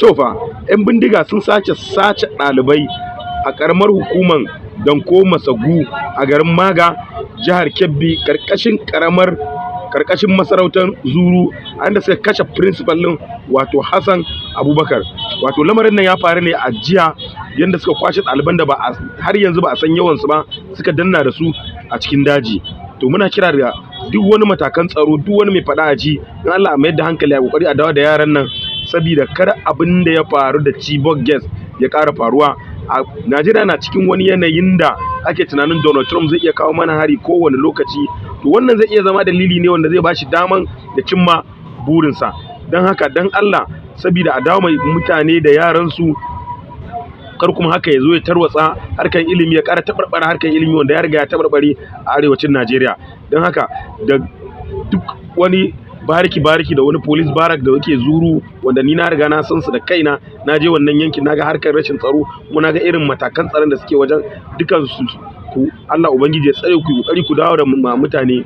To fa 'yan bindiga sun sace ɗalibai a ƙaramar hukumar Danko Masagu a garin Maga, jihar Kebbi, ƙarƙashin masarautar Zuru, inda suka kashe principal ɗin wato Hassan Abubakar. Wato lamarin nan ya faru ne a jiya, yadda suka kwashe ɗaliban da har yanzu ba a san yawansu ba, suka danna da su a cikin daji. To muna kira da duk wani matakan tsaro, duk wani mai faɗa a ji, in Allah a mayar da hankali a kokari a dawo da yaran nan, saboda kar abin da ya faru da Chibok Girls ya ƙara faruwa. A Najeriya na cikin wani yanayin da ake tunanin Donald Trump zai iya kawo mana hari kowane lokaci. To wannan zai iya zama dalili ne wanda zai bashi daman da cimma burinsa. Don haka dan Allah, saboda a dawo mai mutane da yaransu, kar kuma haka ya zo ya tarwatsa harkar ilimi, ya ƙara taɓarɓara harkar ilimi wanda ya riga ya taɓarɓare a arewacin Najeriya. Don haka da duk wani bariki da wani police barak da yake Zuru, wanda ni na riga na san su da kaina, na je wannan yankin, na ga harkar rashin tsaro, kuma na ga irin matakan tsaron da suke wajen dukan su. Ku Allah ubangiji ya tsare ku, kokari ku dawo da mutane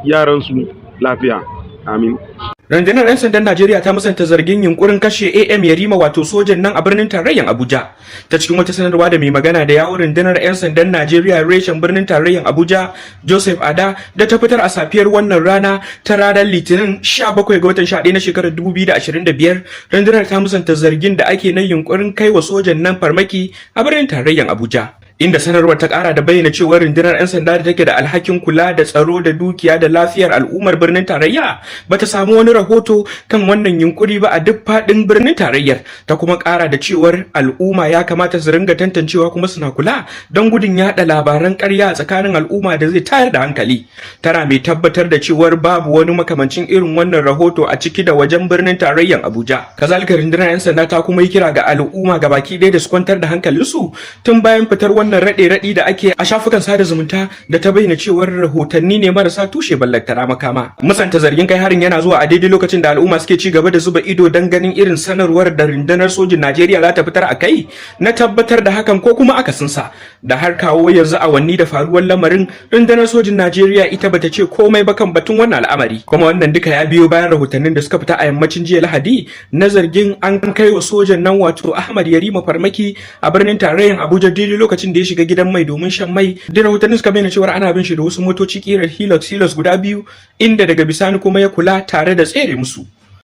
yaran su lafiya. Amin. Rundunar 'yan sandan Najeriya ta musanta zargin yunkurin kashe AM Yarima wato sojan nan a birnin tarayyar Abuja. Ta cikin wata sanarwa da mai magana da yawun rundunar 'yan sandan Najeriya reshen birnin tarayyar Abuja, Joseph Ada, da ta fitar a safiyar wannan rana ta ranar Litinin 17 ga watan 11 na shekarar 2025, rundunar ta musanta zargin da ake na yunkurin kai wa sojan nan farmaki a birnin tarayyar Abuja. Inda sanarwar ta kara da bayyana cewa rundunar 'yan sanda da take da alhakin kula da tsaro da dukiya da lafiyar al'ummar birnin tarayya bata samu wani rahoto kan wannan yunkuri ba a duk fadin birnin tarayyar. Ta kuma kara da cewar al'umma ya kamata su ringa tantancewa kuma suna kula don gudun yada labaran ƙarya a tsakanin al'umma da zai tayar da hankali. Tana mai tabbatar da cewar babu wani makamancin irin wannan rahoto a ciki da wajen birnin tarayyar Abuja. Kazalika rundunar 'yan sanda ta kuma yi kira ga al'umma gabaki ɗaya da su kwantar da hankalinsu tun bayan fitar wannan raɗe-raɗi da ake a shafukan sada zumunta da ta bayyana cewar rahotanni ne marasa tushe ballantana makama. Musanta zargin kai harin yana zuwa a daidai lokacin da al'umma suke ci gaba da zuba ido don ganin irin sanarwar da rundunar sojin Najeriya za ta fitar a kai na tabbatar da hakan ko kuma akasinsa. Da har kawo yanzu awanni da faruwar lamarin, rundunar sojin Najeriya ita bata ce komai ba kan batun wannan al'amari. Kuma wannan duka ya biyo bayan rahotannin da suka fita a yammacin jiya Lahadi na zargin an kai wa sojan nan wato Ahmad Yarima farmaki a birnin tarayyar Abuja daidai lokacin da ya shiga gidan mai domin shan mai. Da rahotannin suka bayyana cewa ana bin shi da wasu motoci kirar Hilux guda biyu, inda daga bisani kuma ya kula tare da tsere musu.